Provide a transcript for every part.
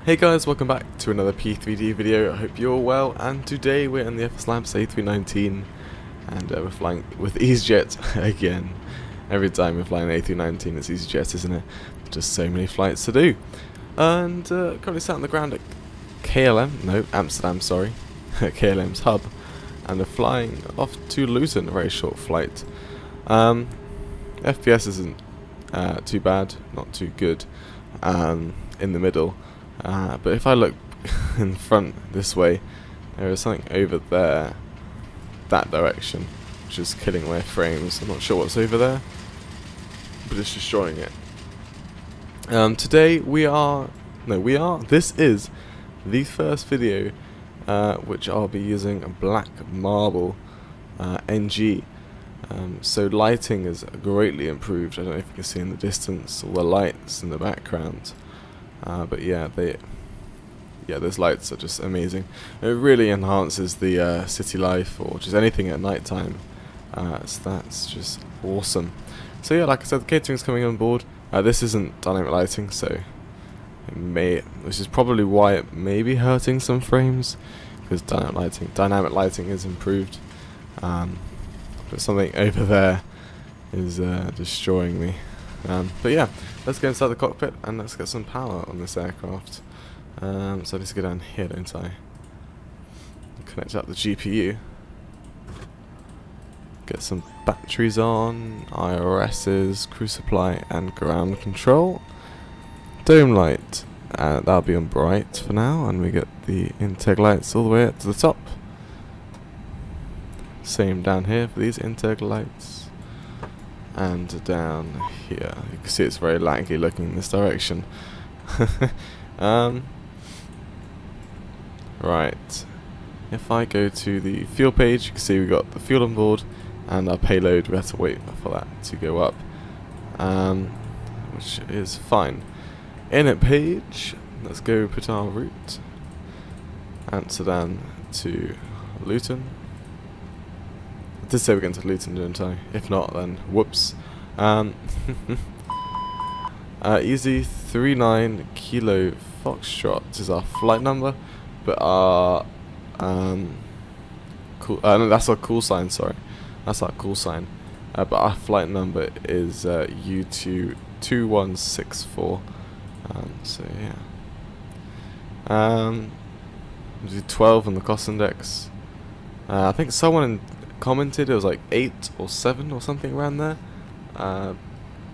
Hey guys, welcome back to another P3D video. I hope you're all well, and today we're in the FSLabs A319 and we're flying with easyJet again. Every time we're flying A319 it's easyJet, isn't it? Just so many flights to do. And currently sat on the ground at Amsterdam, sorry, at KLM's hub, and we're flying off to Luton, a very short flight. FPS isn't too bad, not too good, in the middle. But if I look in front this way, there is something over there, that direction, which is killing my frames. I'm not sure what's over there, but it's destroying it. Today this is the first video which I'll be using a black marble NG. So lighting is greatly improved. I don't know if you can see in the distance all the lights in the background. But yeah, those lights are just amazing. It really enhances the city life or just anything at night time. So that's just awesome. So yeah, like I said, the catering's coming on board. This isn't dynamic lighting, so this is probably why it may be hurting some frames, because dynamic lighting is improved. But something over there is destroying me. But yeah, let's go inside the cockpit and let's get some power on this aircraft. So I need to go down here, don't I? Connect up the GPU. Get some batteries on, IRSs, crew supply and ground control. Dome light, that'll be on bright for now, and we get the intake lights all the way up to the top. Same down here for these intake lights. And down here, you can see it's very laggy looking in this direction. Right, if I go to the fuel page, you can see we got the fuel on board and our payload. We have to wait for that to go up, which is fine. Init page, let's go put our route Amsterdam to Luton. I did say we're going to Luton, didn't I? If not, then whoops. Easy 39 Kilo Foxtrot is our flight number, but our no, that's our call sign. Sorry, that's our call sign. But our flight number is U22164. So yeah. Do 12 on the cost index. I think someone commented it was like 8 or 7 or something around there.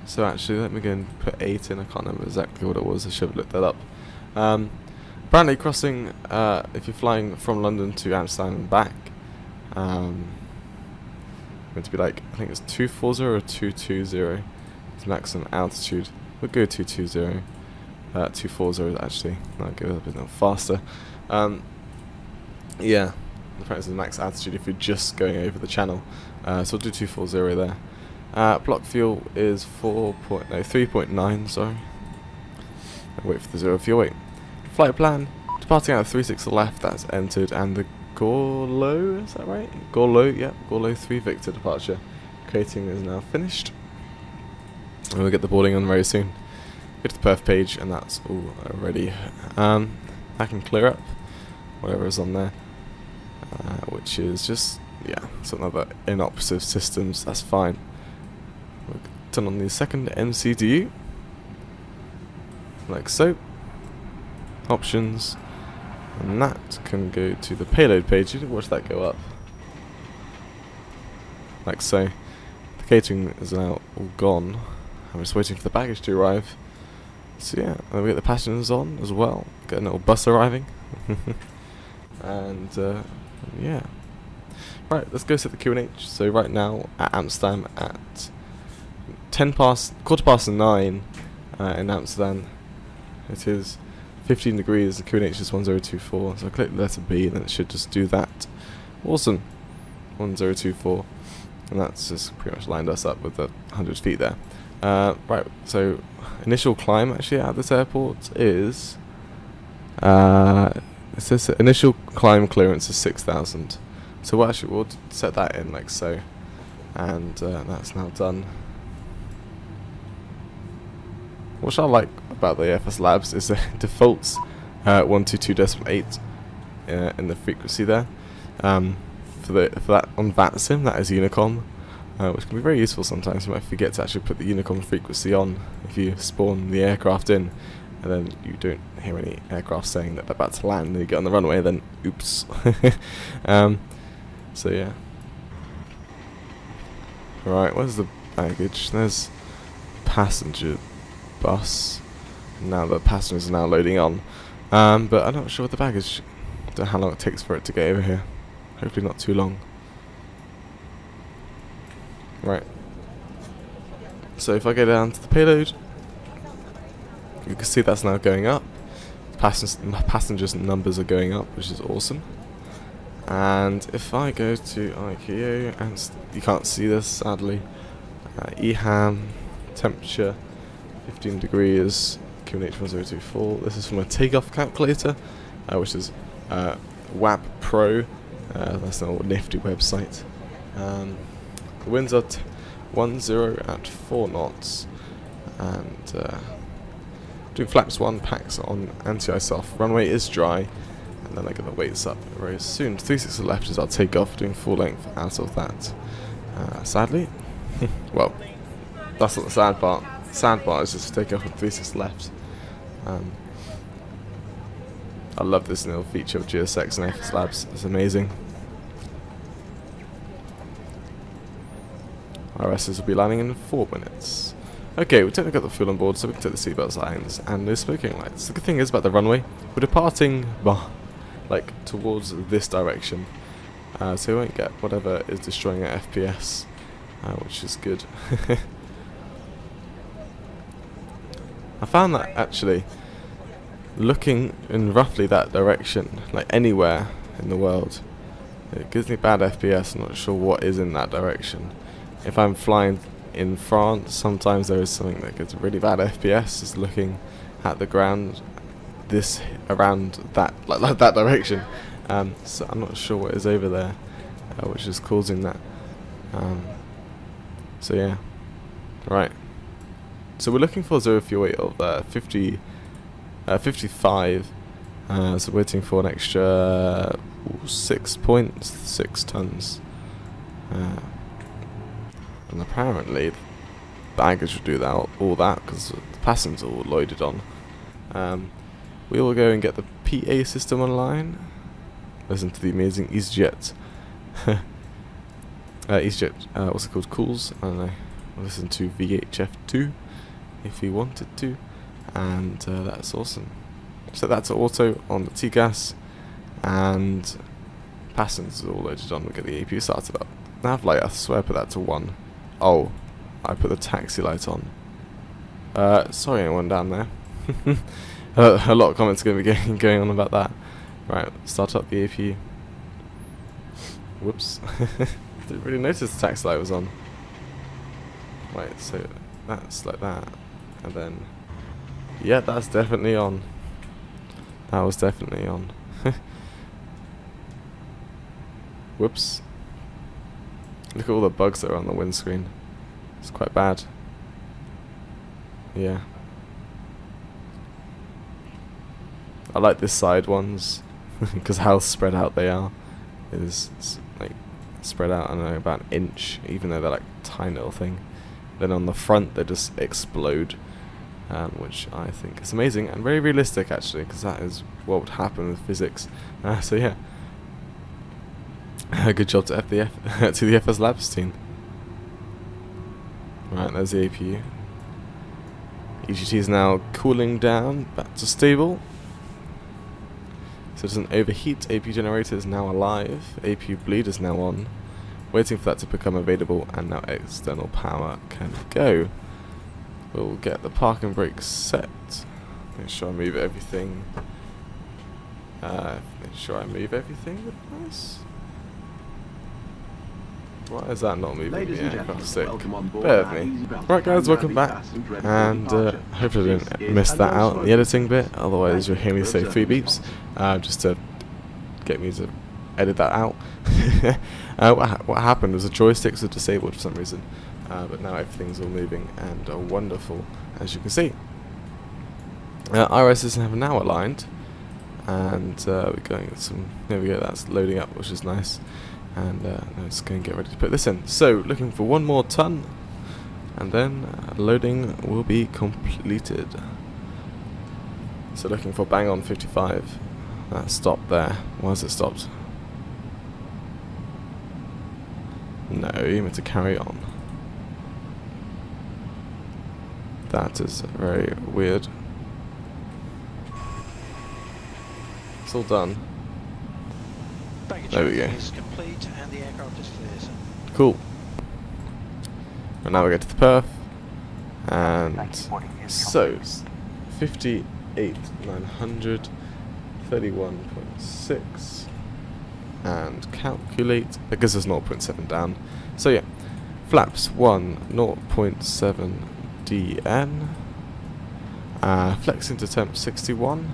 So actually, let me go and put 8 in. I can't remember exactly what it was. I should have looked that up. Apparently, crossing if you're flying from London to Amsterdam and back, going to be like, I think it's 240 or 220. It's maximum altitude. We'll go 220. 240 actually. I'll go a bit faster. Yeah. Apparently it's the max altitude if you're just going over the channel. So we'll do 240 there. Block fuel is 3.9, sorry. I'll wait for the zero fuel weight. Flight plan, departing out of 36 to the left, that's entered, and the Gorlo, is that right? Gorlo, yeah, Gorlo 3 Victor departure. Creating is now finished. And we'll get the boarding on very soon. Go to the perf page, and that's all ready. I can clear up whatever is on there. Which is just, yeah, some other inoperative systems, that's fine. We'll turn on the second MCDU, like so. Options, and that can go to the payload page. You can watch that go up, like so. The catering is now all gone. I'm just waiting for the baggage to arrive. So yeah, and we get the passengers on as well. Get a little bus arriving. And yeah. Right, let's go set the QNH. So right now at Amsterdam at 9:15 in Amsterdam, it is 15 degrees. The QNH is 1024. So I click the letter B, and then it should just do that. Awesome, 1024, and that's just pretty much lined us up with the 100 feet there. Right, so initial climb actually at this airport is. It says initial climb clearance is 6,000. So we'll set that in like so, and that's now done. What I like about the FSLabs is it defaults 122.8 in the frequency there. For that on VATSIM, that is Unicom, which can be very useful sometimes. You might forget to actually put the Unicom frequency on if you spawn the aircraft in, and then you don't hear any aircraft saying that they're about to land, and you get on the runway, then oops. So yeah. Right, where's the baggage? There's passenger bus. Now the passengers are now loading on. But I'm not sure what the baggage, I don't know how long it takes for it to get over here. Hopefully not too long. Right. So if I go down to the payload, you can see that's now going up. Passengers numbers are going up, which is awesome. And if I go to IQO, and you can't see this sadly, EHAM, temperature 15 degrees, QNH1024. This is from a takeoff calculator, which is WAP Pro. That's an old nifty website. The winds are 10 at 4 knots, and doing flaps 1, packs on, anti-ice off. Runway is dry, and then I get the weights up very soon. 36 left is our takeoff, doing full length out of that. Sadly, well, that's not the sad part. The sad part is just takeoff with 36 left. I love this little feature of GSX and FSLabs. It's amazing. RSs will be landing in 4 minutes. Okay, we technically got the fuel on board, so we can take the seatbelt signs and no smoking lights. The good thing is about the runway, we're departing like towards this direction, so we won't get whatever is destroying our FPS, which is good. I found that actually looking in roughly that direction, like anywhere in the world, it gives me bad FPS. I'm not sure what is in that direction. If I'm flying in France, sometimes there is something that gets really bad FPS, just looking at the ground around that, like that direction. So I'm not sure what is over there, which is causing that. So yeah, right. So we're looking for 0 fuel weight of 55. So waiting for an extra 6.6 tons. And apparently baggage will do that, all that, because the passengers are all loaded on. We will go and get the PA system online. Listen to the amazing easyJet. easyJet, what's it called? Calls. I don't know. Listen to VHF2 if we wanted to, and that's awesome. Set that to auto on the TGAS, and passengers are all loaded on. We'll get the APU started up. Nav light, I swear I put that to 1. Oh, I put the taxi light on. Sorry anyone down there. A lot of comments are going to be going on about that. Right, start up the APU. Whoops. Didn't really notice the taxi light was on. Right, so that's like that. And then, yeah, that's definitely on. That was definitely on. Whoops. Look at all the bugs that are on the windscreen. It's quite bad. Yeah. I like this side ones because how spread out they are. It's like spread out, I don't know, about an inch, even though they're like a tiny little thing. Then on the front they just explode, which I think is amazing and very realistic actually, because that is what would happen with physics. So yeah. Good job to the FSLabs team. Right, there's the APU. EGT is now cooling down, back to stable. So it doesn't overheat. APU generator is now alive. APU bleed is now on. Waiting for that to become available, and now external power can go. We'll get the park and brake set. Make sure I move everything. Make sure I move everything. Nice. Why is that not moving? Yeah, sick. Bear with me. Right guys, welcome back. And hopefully I didn't miss that out in the editing bit, otherwise you'll hear me say 3 beeps, just to get me to edit that out. What happened was the joysticks were disabled for some reason, but now everything's all moving and wonderful, as you can see. IRSs have now aligned, and we're going there we go, that's loading up, which is nice. And let's go and get ready to put this in. So looking for 1 more ton, and then loading will be completed. So looking for bang on 55. That stopped there. Why has it stopped? No, you meant to carry on. That is very weird. It's all done. There we go. Cool. And now we go to the perf. And so 58,900, 31.6, and calculate. That gives us 0.7 down. So yeah, flaps 1 0.7 DN. Flex into temp 61.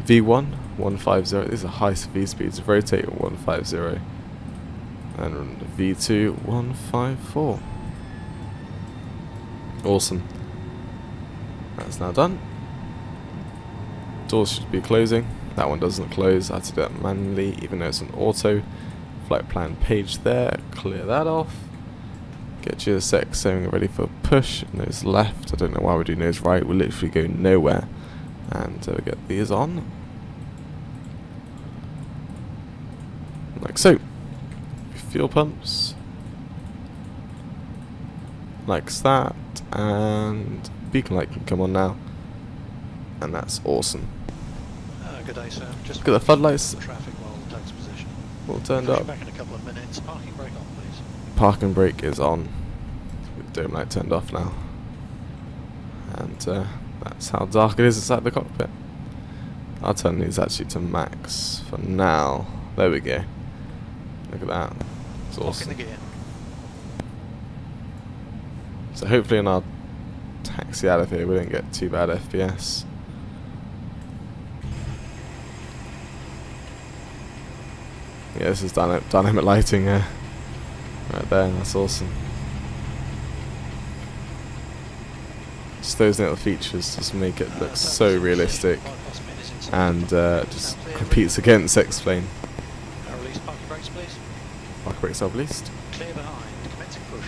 V1 150. These are high V speeds. Rotate 150. And V2 154. Awesome. That's now done. Doors should be closing. That one doesn't close. I had to do that manually, even though it's an auto. Flight plan page there. Clear that off. Get your sec saying ready for push. Nose left. I don't know why we do nose right. We'll literally go nowhere. And we get these on. Like so. Fuel pumps. Like that. And beacon light can come on now. And that's awesome. Good day, sir. Just look at the floodlights. Traffic while the tank's position. All turned up. Back in a couple of minutes. Parking brake on, please. Parking brake is on. With dome light turned off now. And that's how dark it is inside the cockpit. I'll turn these actually to max for now. There we go. Look at that. It's awesome. Lock in the gear. So hopefully in our taxi out of here we don't get too bad FPS. Yeah, this is dynamic lighting right there, that's awesome. Just those little features just make it look so realistic, and just competes against X-Plane. Release parking brakes, please. Parking brakes are released. Clear behind, commencing push.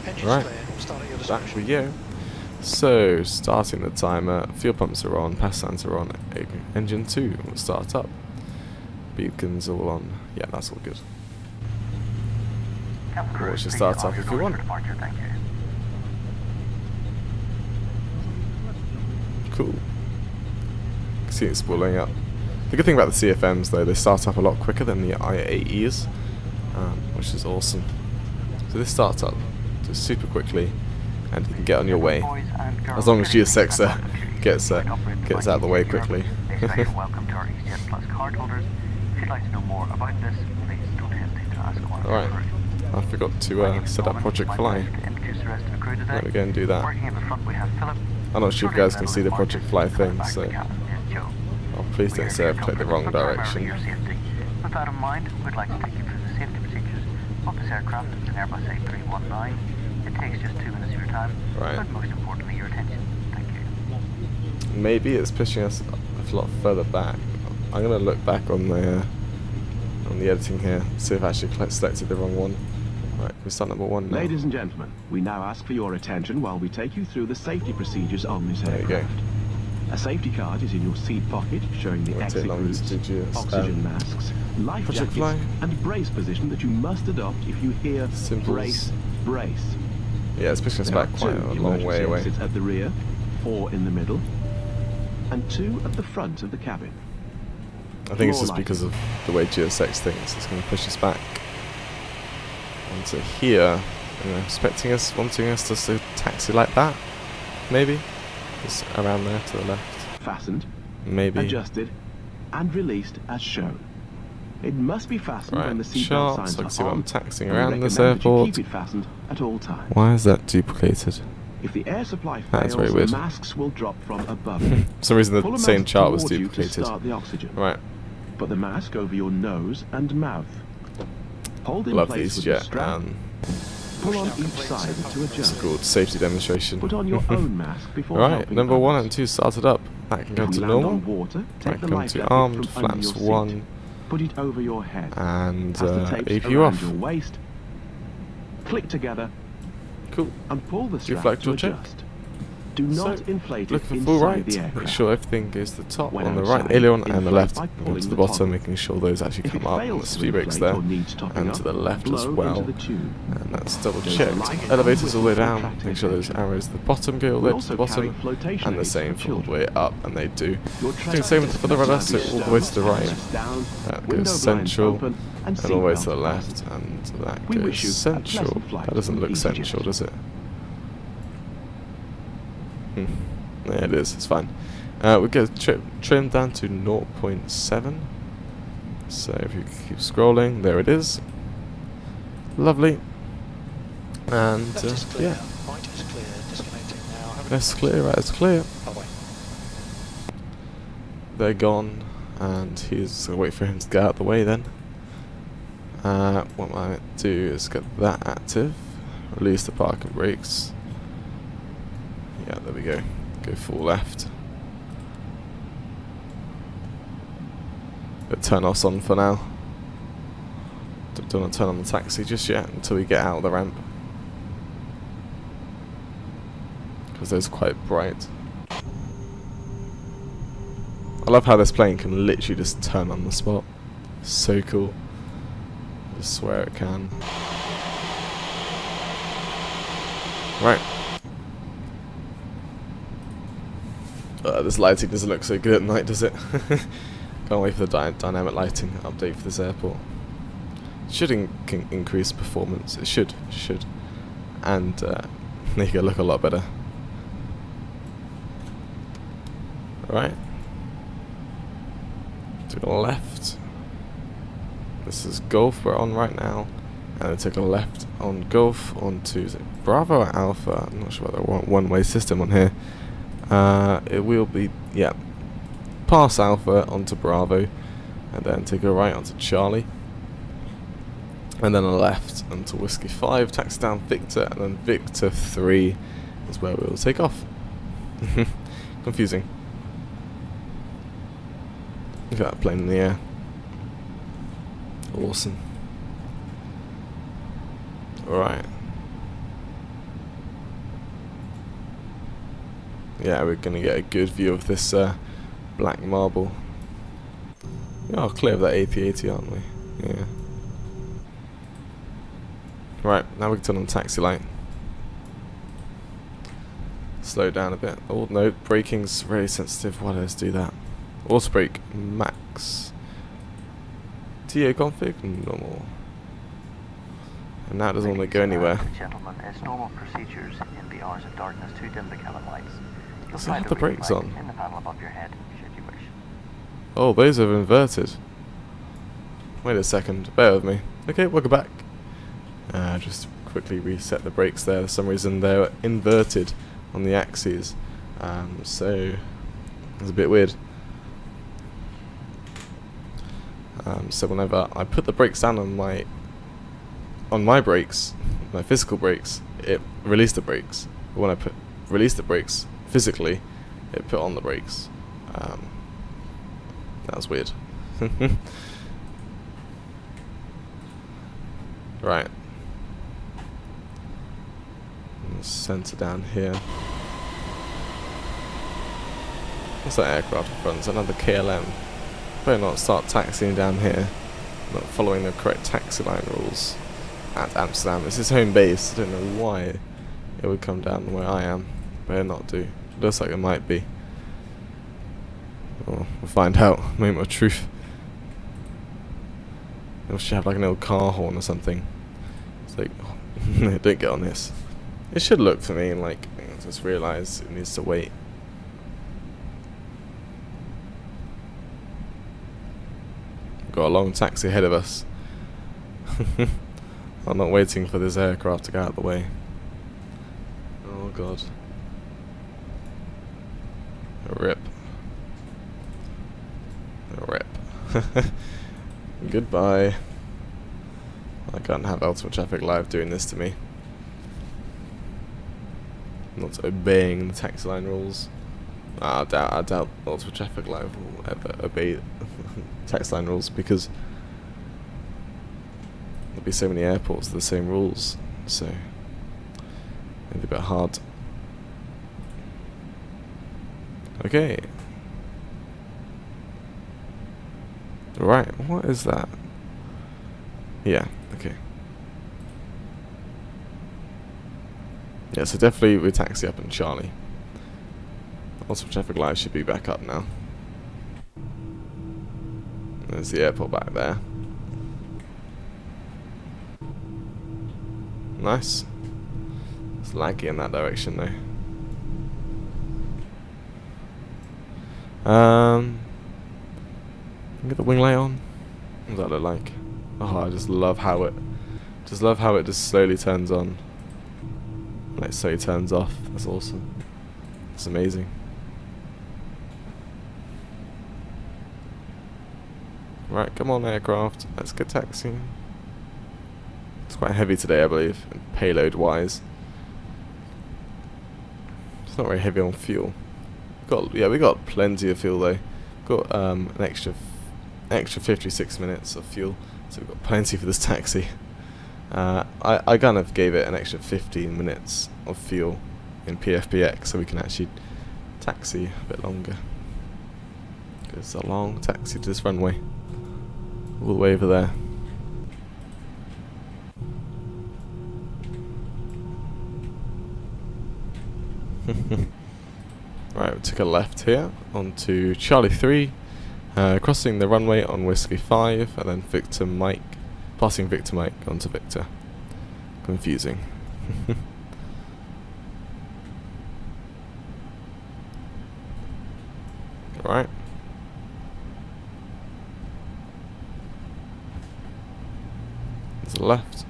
Engines Right, clear, we'll start at your back discretion. we go. So, starting the timer, fuel pumps are on, pass signs are on, engine 2 will start up. Beacons all on. Yeah, that's all good. Watch it start up if you want. Cool. See it spooling up. The good thing about the CFMs though, they start up a lot quicker than the IAEs, which is awesome. So this starts up just super quickly, and you can get on your way as long as GSX gets out of the way quickly. Welcome to our easyJet Plus cardholders. If you'd like to know more about this, please don't hesitate to ask one of Alright, I forgot to set up Project Fly. Let me go and do that. I'm not sure if you guys can see the Project Fly thing, so oh, please don't say I've clicked the wrong direction. With that in mind, we'd like to take you through the safety procedures of this aircraft. It's an Airbus A319. It takes just 2 minutes of your time, but most importantly your attention. Thank you. Maybe it's pushing us a lot further back. I'm gonna look back on the editing here, see if I actually selected the wrong one. Right, we start number 1 now. Ladies and gentlemen, we now ask for your attention while we take you through the safety procedures on this aircraft. There you go. A safety card is in your seat pocket, showing the exit routes, oxygen masks, life jackets, and brace position that you must adopt if you hear brace, brace. Yeah, it's pushing us back quite a long way away. Exits at the rear, 4 in the middle, and 2 at the front of the cabin. I think it's just because of the way GSX thinks. It's going to push us back onto here. Expecting us, wanting us to taxi like that, maybe. Just around there to the left. Fastened, maybe. Adjusted, and released as shown. It must be fastened when the seatbelt signs so I can are see what I'm on, taxing and around this recommend that you airport. keep it fastened at all times. Why is that duplicated? If the air supply That's fails, very weird. the masks will drop from above you. For some reason Pull the a same mask chart was toward you to duplicated. start the oxygen. Right. Put the mask over your nose and mouth. Hold in Love place these with the jet. strap. Pull on each side to It's adjust. called safety demonstration. Put on your own mask before Alright, helping number 1 others. and 2 started up. That can go If to you land normal. on water, take That the can life to jacket armed, from under your flaps seat. 1, Put it over your head. and Pass the tapes APU around off. your waist. Click together Cool. and pull the strap Deflect to or check. adjust. Do not inflate it Look for inside full right. the Make aircraft. sure everything goes to the top, When on the right outside, aileron, and the inflate left, by and pulling to the the bottom, toggle. making sure those actually If come it up on fails the to speed brakes inflate there, or needs topping and up, to the left blow as into well. the tube. And that's double There's a checked. light Elevators all the way whistle for down, traffic make sure those protection. arrows at the bottom go all the We way to also the bottom, carry flotation and the aids same for for all the children. way up, and they do. Your Doing the same for the rudder, so all the way to the right. That goes central, and all the way to the left, and that goes central. That doesn't look central, does it? Yeah, it is. It's fine. We get trim down to 0.7. So if you keep scrolling, there it is. Lovely. And Left is clear. yeah, Right is clear. Disconnecting now. Have a that's clear. Right, it's clear. bye-bye. They're gone, and he's gonna wait for him to get out of the way. Then, what I might do is get that active, release the parking brakes. Yeah, there we go. Go full left. But turn us on for now. Don't want to turn on the taxi just yet until we get out of the ramp, because those are quite bright. I love how this plane can literally just turn on the spot. So cool. I swear it can. Right. This lighting doesn't look so good at night, does it? Can't wait for the dynamic lighting update for this airport. Should increase performance. It should. And make it look a lot better. Right. To the left. This is Golf we're on right now. And then take a left on Golf onto, is it Bravo or Alpha? I'm not sure about the one-way system on here. It will be, yeah, past Alpha onto Bravo, and then take a right onto Charlie, and then a left onto Whiskey 5, taxi down Victor, and then Victor 3 is where we will take off. Confusing. Look at that plane in the air. Awesome. Alright. Yeah, we're going to get a good view of this black marble. We are clear of that AP80, aren't we? Yeah. Right, now we can turn on taxi light. Slow down a bit. Oh no, braking's very sensitive. Why does do that? Auto brake max. TA config normal. And that doesn't want to go anywhere. Gentlemen, as normal procedures in the hours of darkness to dim the cabin lights. You'll So I find have a the brakes reading on. light in the panel above your head, should you wish. Oh, those have inverted. Wait a second, bear with me. Okay, welcome back. Just quickly reset the brakes there. For some reason they're inverted on the axes. So it's a bit weird. So whenever I put the brakes down on my brakes, my physical brakes, it released the brakes. But when I released the brakes physically, it put on the brakes. That was weird. Right. Center down here. What's that aircraft in front? It's another KLM. Better not start taxiing down here. Not following the correct taxi line rules at Amsterdam. It's his home base. I don't know why it would come down where I am. Better not do. It looks like it might be. Oh, we'll find out. Moment of truth. It should have like an old car horn or something. It's like, oh, don't get on this. It should look for me like, I just realised it needs to wait. Got a long taxi ahead of us. I'm not waiting for this aircraft to get out of the way. Oh god. Rip. Rip. Goodbye. I can't have Ultimate Traffic Live doing this to me. Not obeying the taxi line rules. I doubt lots of traffic light will ever obey tax line rules, because there'll be so many airports with the same rules, so it'll be a bit hard. Okay. Right, what is that? Yeah, okay. Yeah, so definitely we taxi up in Charlie. Also, traffic lights should be back up now. There's the airport back there. Nice. It's laggy in that direction though. Get the wing light on. What does that look like? Oh, I just love how it just slowly turns on. Like slowly turns off. That's awesome. It's amazing. Right, come on aircraft. Let's get taxiing. It's quite heavy today, I believe, payload wise. It's not very heavy on fuel. We got plenty of fuel though. Got an extra 56 minutes of fuel, so we've got plenty for this taxi. I kind of gave it an extra 15 minutes of fuel in PFPX, so we can actually taxi a bit longer. It's a long taxi to this runway, all the way over there. Right, we took a left here onto Charlie 3, crossing the runway on Whiskey 5, and then Victor Mike, passing Victor Mike onto Victor. Confusing. Right. To the left.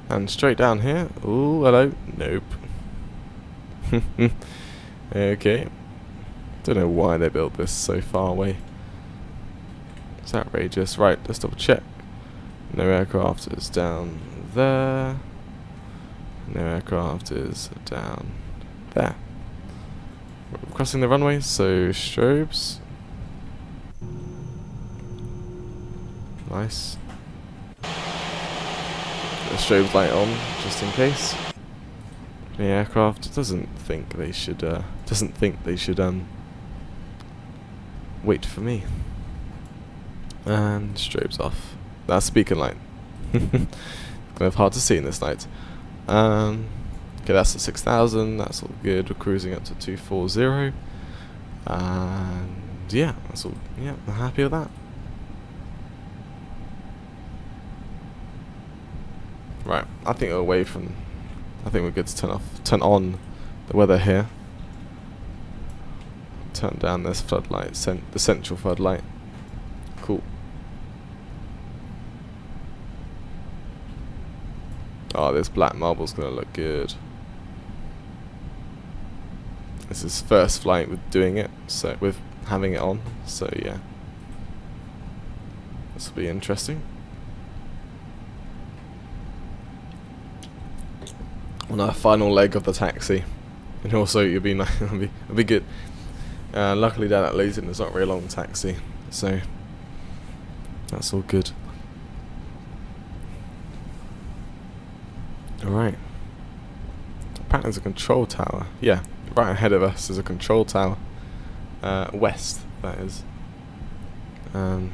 And straight down here. Ooh, hello. Nope. Okay. Don't know why they built this so far away. It's outrageous. Right, let's double check. No aircraft is down there. No aircraft is down there. We're crossing the runway, so strobes. Nice. The strobe light on, just in case. The aircraft doesn't think they should wait for me. And strobes off. That's beacon light. Kind of hard to see in this light. Okay, that's at 6,000. That's all good. We're cruising up to 240. And yeah, that's all. Yeah, I'm happy with that. Right, I think we're away from. I think we're good to turn on the weather here. Turn down this floodlight, the central floodlight. Cool. Oh, this black marble's gonna look good. This is first flight with doing it, so with having it on. So yeah, this will be interesting. On our final leg of the taxi, and also it'll be nice. it'll be good. Luckily down at Luton it's not a very long taxi, so that's all good. Alright. Apparently there's a control tower. Yeah, right ahead of us is a control tower. West, that is. Is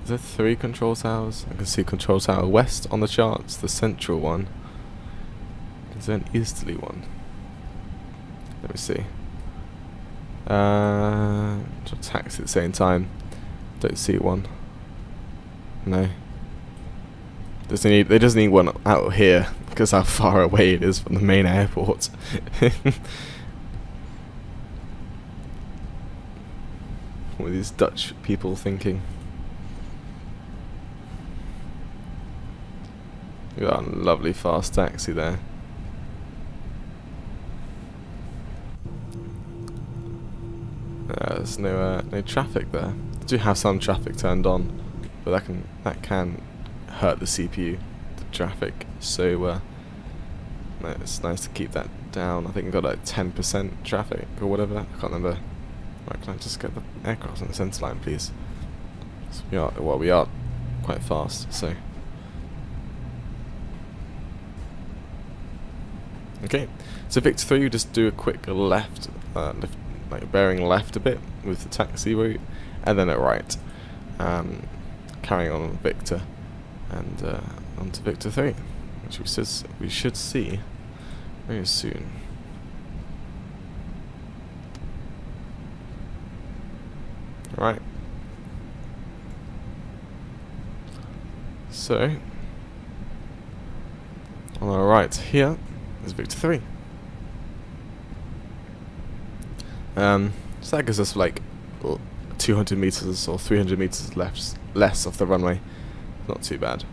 there 3 control towers? I can see control tower west on the charts, the central one. Is there an easterly one? Let me see. Taxi at the same time. Don't see one. No. They just need one out here because how far away it is from the main airport. What are these Dutch people thinking? We got a lovely fast taxi there. There's no traffic there. I do have some traffic turned on, but that can hurt the CPU, the traffic. So it's nice to keep that down. I think I got like 10% traffic or whatever. I can't remember. Right, can I just get the aircraft on the centre line, please? So we are quite fast, so. Okay, so Victor 3, we just do a quick left, like bearing left a bit with the taxi route, and then a right, carrying on with Victor, and onto Victor 3, which we should see very soon. Right. So on our right here is Victor 3. So that gives us like 200 meters or 300 meters less off the runway. Not too bad.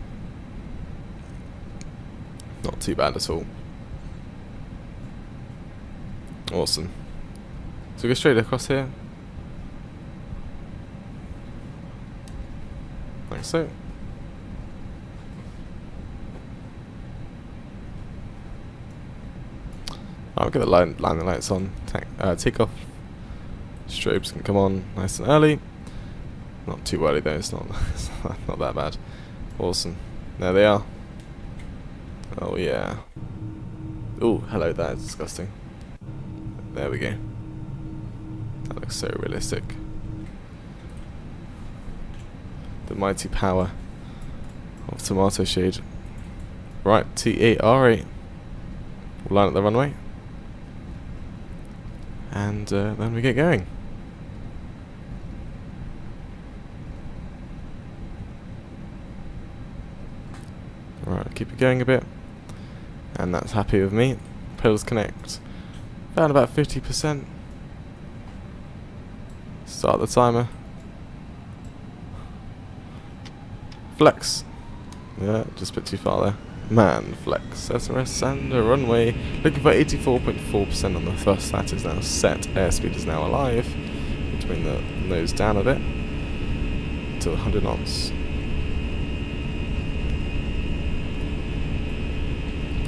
Not too bad at all. Awesome. So we go straight across here. Like so. I'll get the landing lights on. Take off. Strobes can come on nice and early. Not too early though, it's not that bad. Awesome. There they are. Oh yeah. Oh, hello, that is disgusting. There we go. That looks so realistic. The mighty power of tomato shade. Right, T-A-R-A. We'll line up the runway. And then we get going. Right, keep it going a bit. And that's happy with me. Pedals connect. Found about 50%. Start the timer. Flex. Yeah, just a bit too far there. Man, flex. SRS and a runway. Looking for 84.4% on the thrust. That is now set. Airspeed is now alive. Bring the nose down a bit. To 100 knots.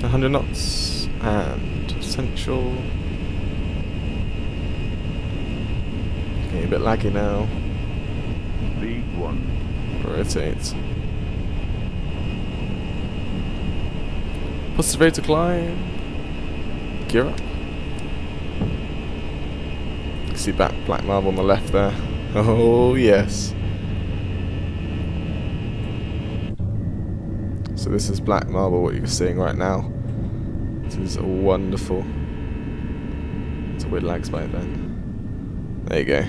100 knots. And central. Getting a bit laggy now. V1. Rotate. Positive rate to climb. Gear up. You can see black marble on the left there. Oh yes. So this is black marble, what you're seeing right now. This is wonderful. It's a weird lag spike then. There you go.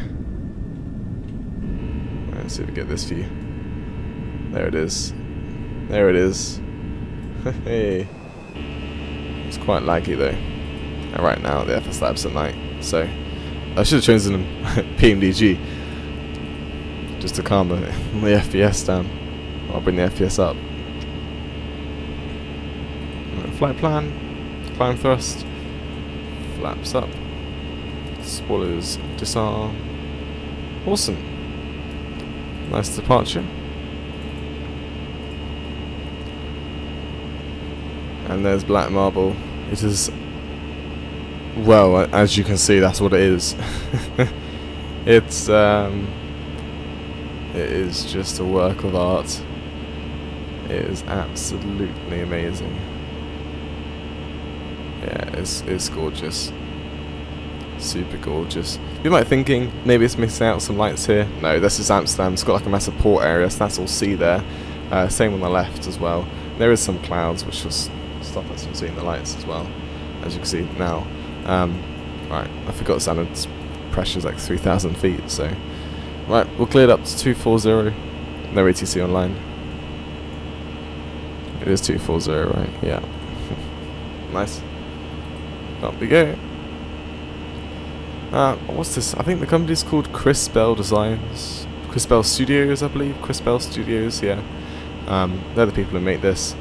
Right, let's see if we get this view. There it is. There it is. Hey. It's quite laggy though. And right now the FSLabs at night, so I should have chosen PMDG just to calm the FPS down. I'll bring the FPS up. Right, flight plan, climb thrust, flaps up, spoilers disarm. Awesome. Nice departure. And there's black marble. It is, well, as you can see, that's what it is. It is just a work of art. It is absolutely amazing. Yeah, it's gorgeous. Super gorgeous. You might be thinking, maybe it's missing out some lights here. No, this is Amsterdam. It's got like a massive port area, so that's all sea there. Same on the left as well. There is some clouds, which will stop us from seeing the lights as well, as you can see now. Right, I forgot standard pressure's like 3,000 feet, so right, we'll clear it up to 240. No ATC online. It is 240, right? Yeah. Nice. Up we go. What's this? I think the company's called Chris Bell Designs. Chris Bell Studios, I believe. Chris Bell Studios, yeah. They're the people who make this.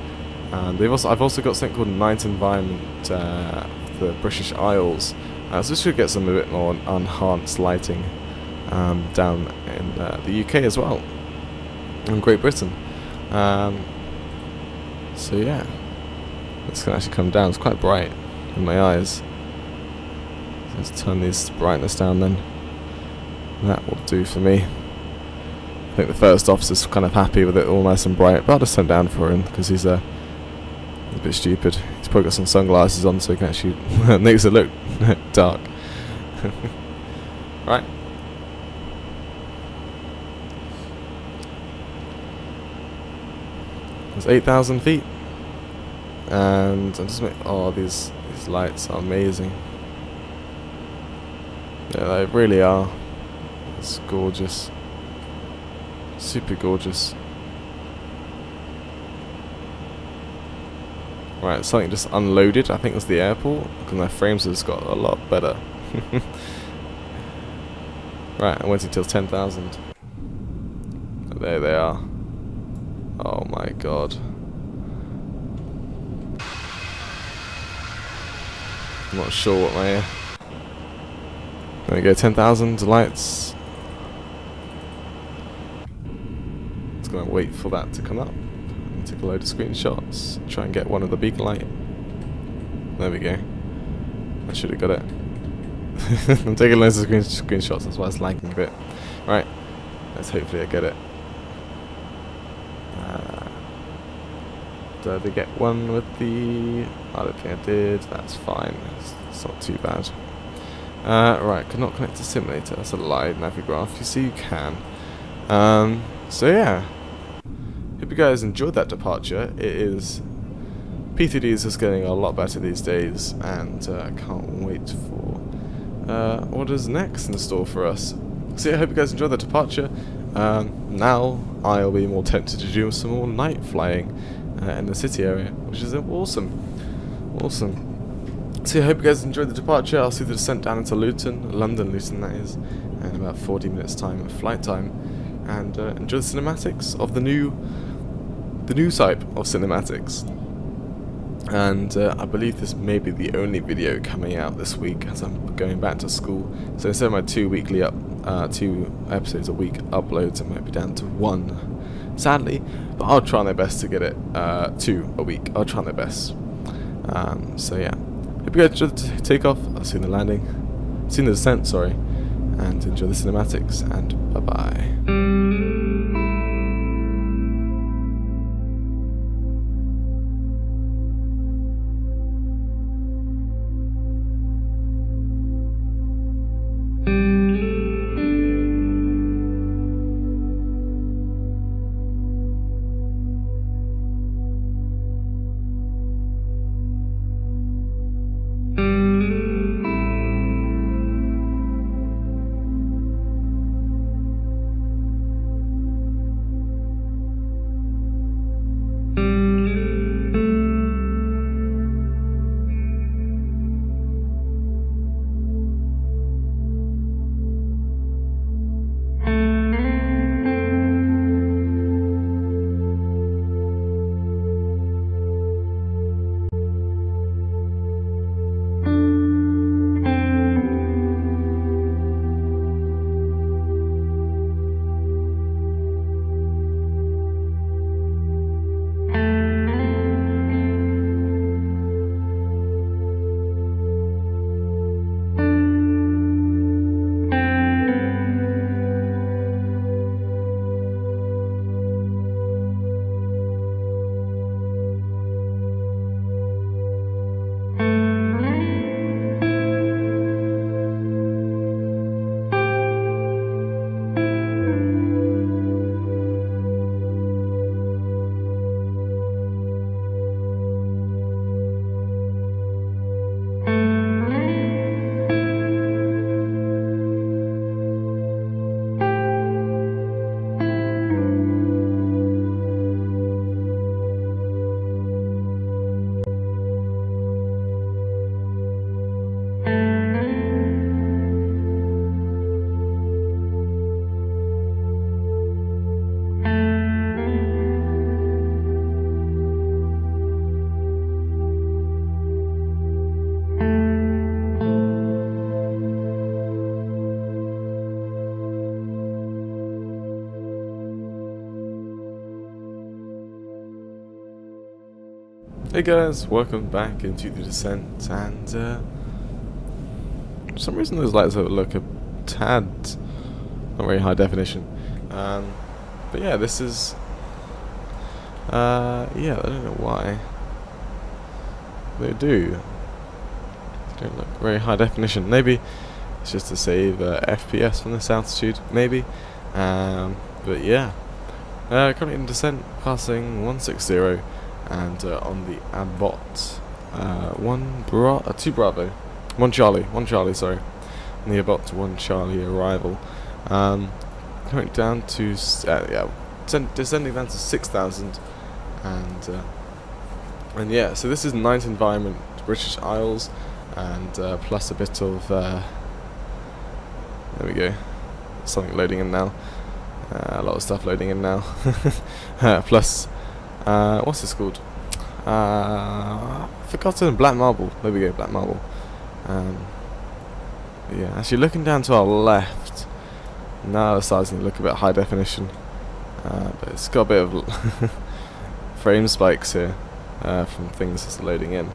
I've also got something called Night Environment for the British Isles. So this should get some a bit more enhanced lighting down in the UK as well, and Great Britain. So yeah, It's gonna actually come down. It's quite bright in my eyes. Let's turn this brightness down then. That will do for me. I think the first officer's kind of happy with it all nice and bright, but I'll just turn down for him because he's a bit stupid. He's probably got some sunglasses on so he can actually makes it look dark. Right. It's 8,000 feet. And I'm just oh, these lights are amazing. Yeah, they really are. It's gorgeous. Super gorgeous. Right, something just unloaded. I think it was the airport, because my frames has got a lot better. Right, I went until 10,000. There they are. Oh my god. I'm not sure what my... There we go, 10,000 lights. Just gonna wait for that to come up. And take a load of screenshots. Try and get one of the beacon light. There we go. I should have got it. I'm taking loads of screenshots, that's why it's lagging a bit. Right, let's hopefully I get it. Did I get one with the... I don't think I did, that's fine. It's not too bad. Right, cannot connect to simulator. That's a live navigraph. You see, you can. So yeah, hope you guys enjoyed that departure. It is P3D is just getting a lot better these days, and I can't wait for what is next in store for us. So yeah, I hope you guys enjoyed that departure. Now I'll be more tempted to do some more night flying in the city area, which is awesome. Awesome. So yeah, I hope you guys enjoyed the departure. I'll see the descent down into Luton, London Luton that is, in about 40 minutes time of flight time, and enjoy the cinematics of the new type of cinematics. And I believe this may be the only video coming out this week as I'm going back to school. So instead of my 2 episodes a week uploads, it might be down to 1, sadly. But I'll try my best to get it 2 a week. I'll try my best. So yeah. Hope you guys enjoyed the takeoff. I'll see you in the landing. See you in the descent, sorry. And enjoy the cinematics, and bye bye. Hey guys, welcome back into the descent, and for some reason those lights look a tad not very high definition, but yeah, this is yeah, I don't know why they don't look very high definition. Maybe it's just to save FPS from this altitude, maybe, but yeah, currently in descent, passing 160. And on the Abbott 2 Bravo, 1 Charlie, sorry, on the Abbott 1 Charlie arrival, going down to descending down to 6,000, and yeah, so this is ninth environment, British Isles, and plus a bit of there we go, something loading in now, a lot of stuff loading in now, plus. What's this called? Forgotten. Black marble. There we go, black marble. Yeah, actually looking down to our left, now it's starting to look a bit high definition, but it's got a bit of frame spikes here from things that's loading in.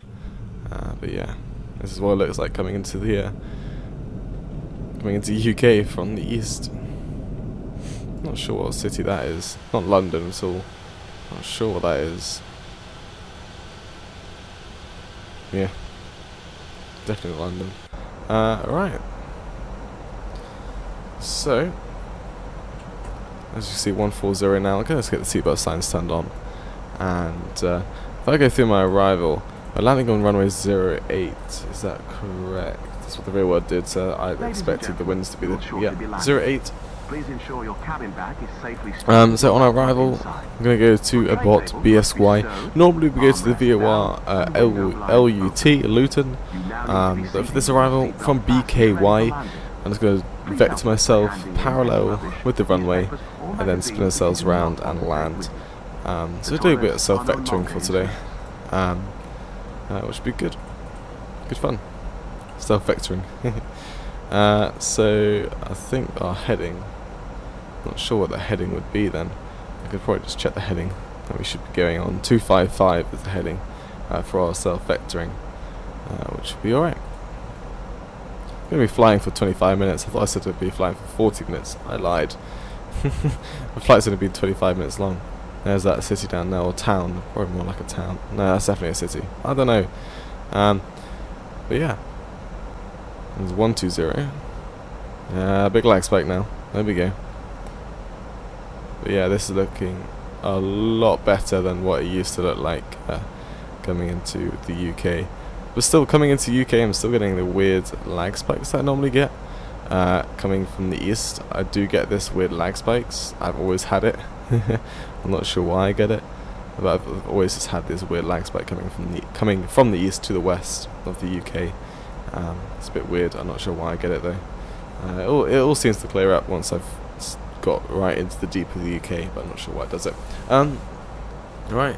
But yeah, this is what it looks like coming into the UK from the east. Not sure what city that is. Not London at all. Not sure what that is. Yeah, definitely London. Right. So, as you see, 140 now. Okay, let's get the seatbelt signs turned on. And if I go through my arrival, I'm landing on runway 08. Is that correct? That's what the real word did. So I expected the winds to be the 08. Please ensure your cabin bag is safely stored. So on arrival, I'm going to go to Abbott BSY. Normally we go to the VOR LUT, Luton, but for this arrival, from BKY, I'm just going to vector myself parallel with the runway, and then spin ourselves around and land. So we'll do a bit of self-vectoring for today, which would be good. Good fun. Self-vectoring. So I think our heading, not sure what the heading would be then. I could probably just check the heading, and we should be going on 255 as the heading for our self-vectoring, which would be alright. I'm going to be flying for 25 minutes. I thought I said I'd be flying for 40 minutes. I lied. The flight's going to be 25 minutes long. There's that city down there, or town, probably more like a town. No, that's definitely a city. I don't know. But yeah. There's 120. Big lag spike now. There we go. But yeah, this is looking a lot better than what it used to look like coming into the UK. But still, coming into UK, I'm still getting the weird lag spikes that I normally get. Coming from the east, I do get this weird lag spikes. I've always had it. I'm not sure why I get it, but I've always just had this weird lag spike coming from the east to the west of the UK. It's a bit weird. I'm not sure why I get it though. It all seems to clear up once I've got right into the deep of the UK, but I'm not sure why it does it. Right.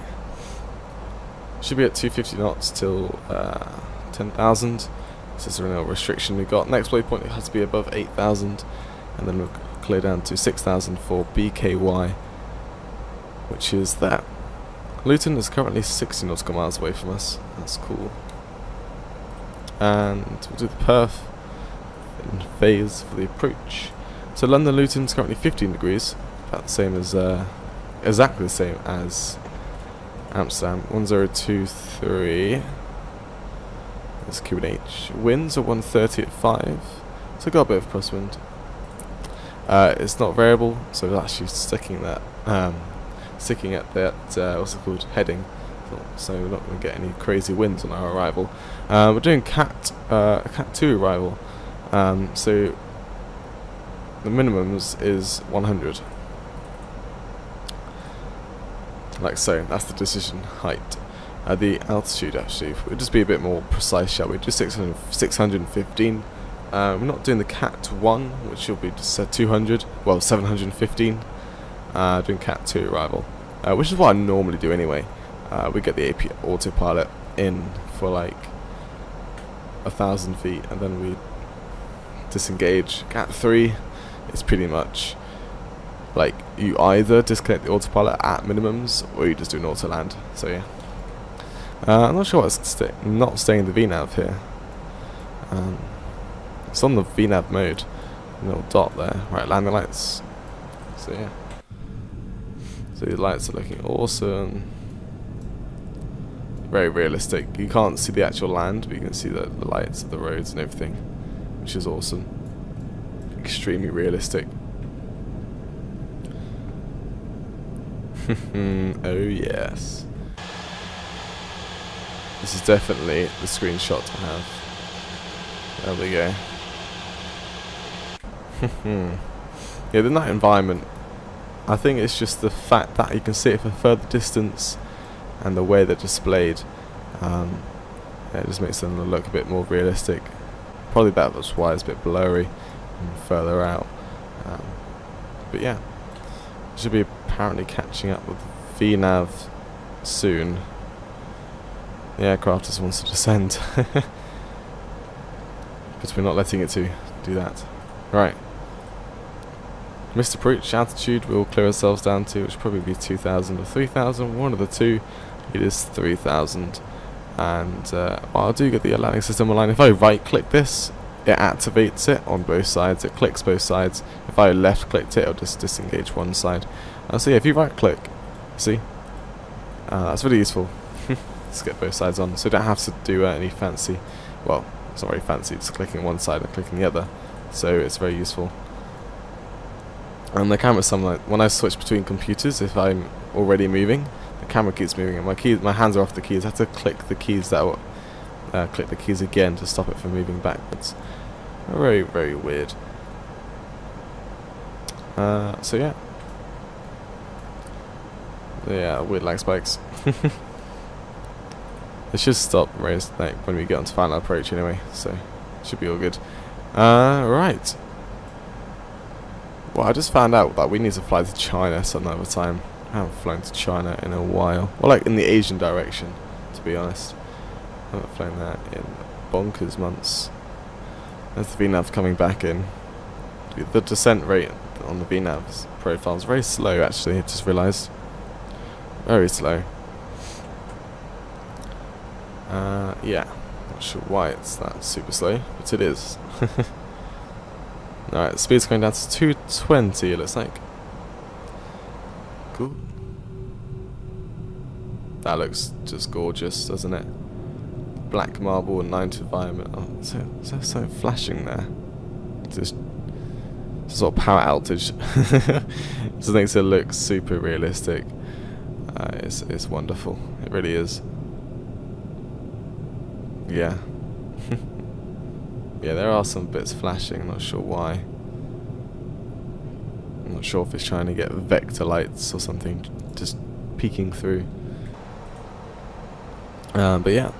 Should be at 250 knots till 10,000. This is a real restriction we've got. Next waypoint, it has to be above 8,000, and then we'll clear down to 6,000 for BKY, which is that. Luton is currently 60 nautical miles away from us. That's cool. And we'll do the perf in phase for the approach. So London Luton is currently 15 degrees, about the same as exactly the same as Amsterdam. 1023. That's Q&H. Winds are 130 at 5, so got a bit of crosswind. It's not variable, so we're actually sticking at that what's it called, heading. So we're not going to get any crazy winds on our arrival. We're doing Cat 2 arrival, so the minimums is 100. Like so, that's the decision height. The altitude, actually, we'll just be a bit more precise, shall we? Just 615. We're not doing the Cat 1, which will be just 200, well 715. Doing Cat 2 arrival, which is what I normally do anyway. We get the AP autopilot in for like 1,000 feet, and then we disengage. Cat 3 is pretty much like you either disconnect the autopilot at minimums, or you just do an auto land. So yeah. I'm not sure what's not staying in the VNav here. It's on the VNav mode. A little dot there. Right, landing lights. So yeah. So the lights are looking awesome. Very realistic. You can't see the actual land, but you can see the lights of the roads and everything, which is awesome. Extremely realistic. Oh yes. This is definitely the screenshot to have. There we go. Yeah, the night environment, I think it's just the fact that you can see it for further distance and the way they're displayed. Yeah, it just makes them look a bit more realistic. Probably that's why it's a bit blurry and further out. But yeah, should be apparently catching up with VNav soon. The aircraft just wants to descend. Because we're not letting it to do that. Right. Missed approach altitude we'll clear ourselves down to, which will probably be 2,000 or 3,000, one of the two. It is 3,000. And well, I do get the landing system online. If I right click this, it activates it on both sides. It clicks both sides. If I left clicked it, it'll just disengage one side. So yeah, if you right click, see, that's really useful. Let's get both sides on, so you don't have to do any fancy, well, it's not very fancy, just clicking one side and clicking the other, so it's very useful. And the camera's something like, when I switch between computers, if I'm already moving, the camera keeps moving and my hands are off the keys. I have to click the keys that will, click the keys again to stop it from moving backwards. Very, very weird. So yeah. Yeah, weird lag spikes. It should stop like when we get onto final approach anyway, so it should be all good. Right. Well, I just found out that we need to fly to China some other time. I haven't flown to China in a while. Well, like in the Asian direction, to be honest. I haven't flown that in bonkers months. There's the VNav coming back in. The descent rate on the VNav's profile is very slow, actually, I just realised. Very slow. Yeah, not sure why it's that super slow, but it is. Alright, speed's going down to 220, it looks like. Cool. That looks just gorgeous, doesn't it? Black marble and night environment. Oh, so flashing there. Just sort of power outage. Just makes it look super realistic. It's wonderful. It really is. Yeah. Yeah, there are some bits flashing, I'm not sure why. I'm not sure if it's trying to get vector lights or something just peeking through. But yeah,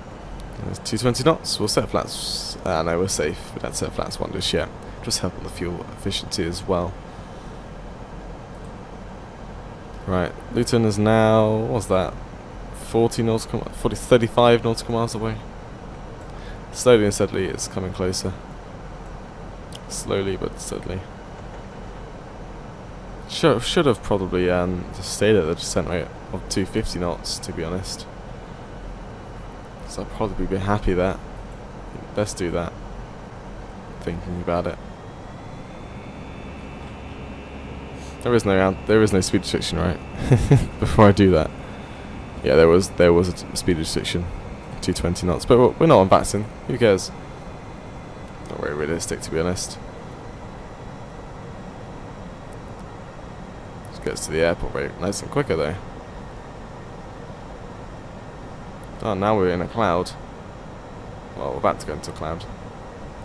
there's 220 knots, we'll set flaps. No, we're safe, we don't set flaps one just yet. Just help on the fuel efficiency as well. Right, Luton is now, what's that? 35 nautical miles away. Slowly and steadily it's coming closer. Slowly but steadily. Should have probably just stayed at the descent rate of 250 knots, to be honest. So I'll probably be happy that. Let's do that. Thinking about it. There is no speed restriction, right? Before I do that. Yeah, there was a speed restriction. 220 knots, but we're not on vaccine. Who cares? Not very realistic, to be honest. Just gets to the airport very nice and quicker though. Oh, now we're in a cloud. Well, we're about to go into a cloud.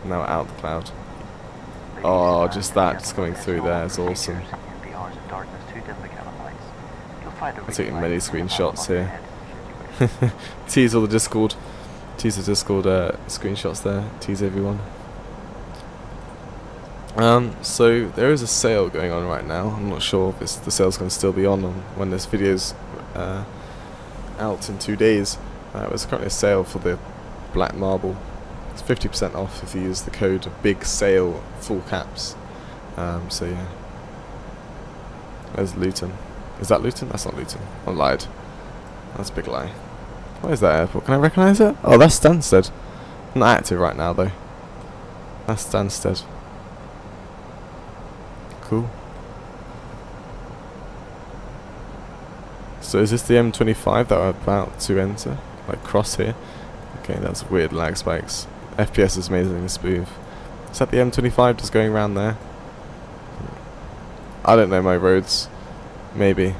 Now we're out of the cloud. Oh, just that, just coming through there is awesome. I'm taking many screenshots here. Tease all the Discord. Tease the Discord screenshots there. Tease everyone. So there is a sale going on right now. I'm not sure if the sale's going to still be on when this video's out in 2 days. There's currently a sale for the black marble. It's 50% off if you use the code Big Sale full caps. So yeah. There's Luton. Is that Luton? That's not Luton. I lied. That's a big lie. What is that airport? Can I recognise it? Oh, that's Stansted. Not active right now though. That's Stansted. Cool. So is this the M25 that we're about to enter? Like cross here? Okay, that's weird lag spikes. FPS is amazingly smooth. Is that the M25 just going around there? I don't know my roads. Maybe.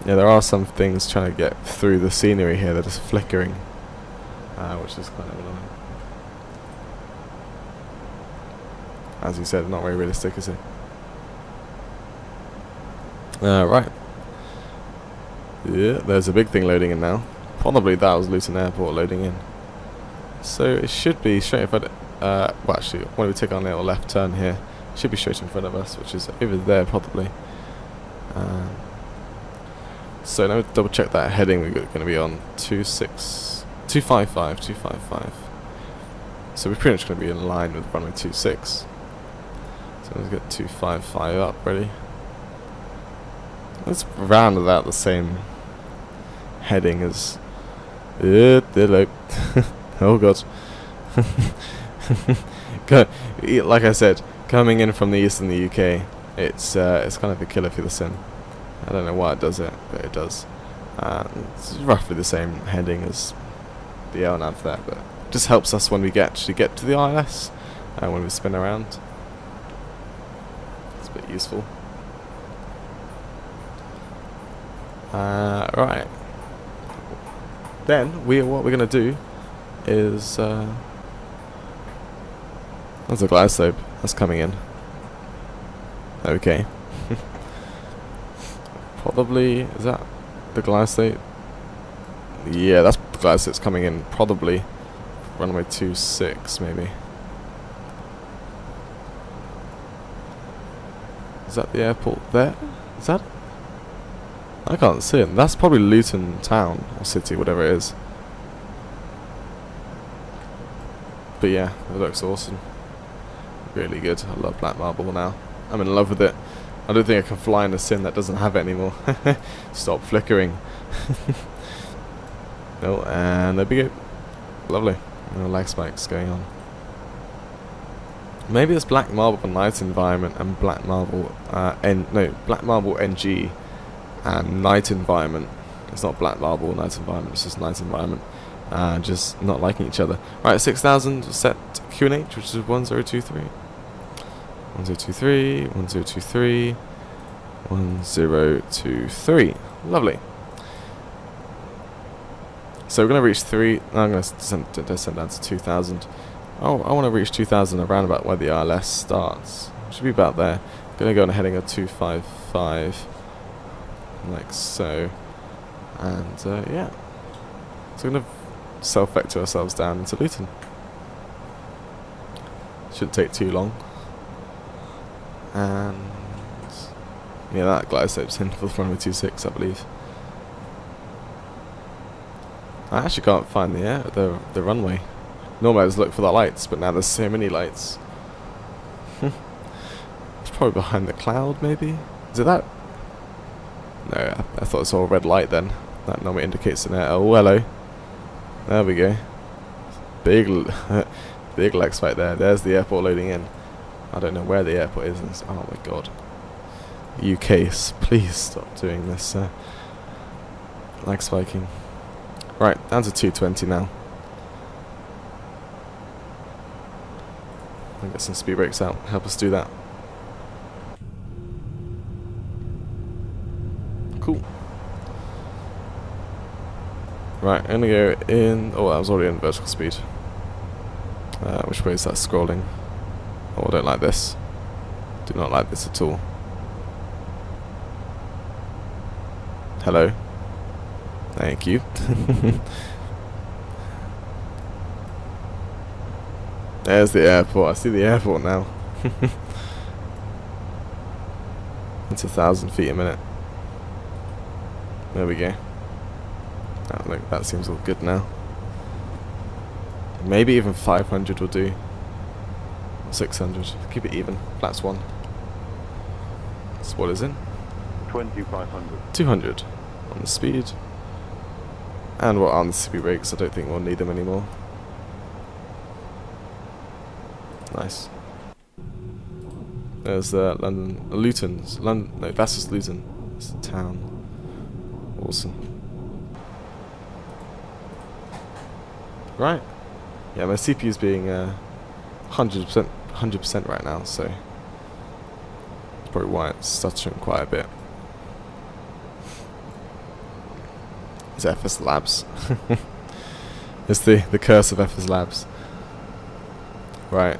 Yeah, there are some things trying to get through the scenery here that are just flickering. Which is kind of annoying. As you said, not very realistic, is it? Right. Yeah, there's a big thing loading in now. Probably that was Luton Airport loading in. So it should be straight in front. Well, actually, when we take our little left turn here, it should be straight in front of us, which is over there probably. So now we double check that heading. We're going to be on 255. So we're pretty much going to be in line with runway 26. So let's get 255 up ready. Let's round about the same heading as. Oh god. Like I said, coming in from the east in the UK, it's kind of a killer for the sim. I don't know why it does it, but it does. It's roughly the same heading as the LNAV there, but it just helps us when we actually get to the ILS and when we spin around. It's a bit useful. Right. Then what we're gonna do is there's a glide slope that's coming in. Okay. Probably is that the glide slope? Yeah, that's the glide slope's coming in. Probably runway 26 maybe. Is that the airport there? Is that? I can't see it. That's probably Luton town or city, whatever it is. But yeah, it looks awesome. Really good. I love black marble now. I'm in love with it. I don't think I can fly in a sim that doesn't have it anymore. Stop flickering. Oh, and there we go. Lovely. No lag spikes going on. Maybe it's black marble night environment and black marble black marble NG and night environment. It's not black marble night environment, it's just night environment. Just not liking each other. Right, 6000 set QNH, which is 1023. 1023, 1023, 1023. Lovely. So we're going to reach 3. No, I'm going to descend down to 2000. Oh, I want to reach 2000 around about where the ILS starts. Should be about there. Going to go on a heading of 255. Like so. And yeah. So we're going to self-vector ourselves down into Luton. Shouldn't take too long. And yeah, that glide slope's in for runway 26, I believe. I actually can't find the runway. Normally I just look for the lights, but now there's so many lights. It's probably behind the cloud, maybe? Is it that? No, I thought I saw a red light then. That normally indicates an air. Oh, hello. There we go. Big lag spike there. There's the airport loading in. I don't know where the airport is. Oh my god. UK, please stop doing this. Lag spiking. Right, down to 220 now. I'll get some speed brakes out. Help us do that. Cool. Right, I'm gonna go in. Oh, I was already in vertical speed. Which way is that scrolling? Oh, I don't like this. Do not like this at all. Hello. Thank you. There's the airport. I see the airport now. It's 1,000 feet a minute. There we go. Oh, look, that seems all good now. Maybe even 500 will do. 600. Keep it even. Flat one. So what is it? 2500. 200 on the speed. And we'll arm the CP brakes. I don't think we'll need them anymore. Nice. There's London Luton's. No, that's just Luton. It's a town. Awesome. Right. Yeah, my CPU's being 100% right now, so that's probably why it's stuttering quite a bit. It's FSLabs. It's the curse of FSLabs. Right.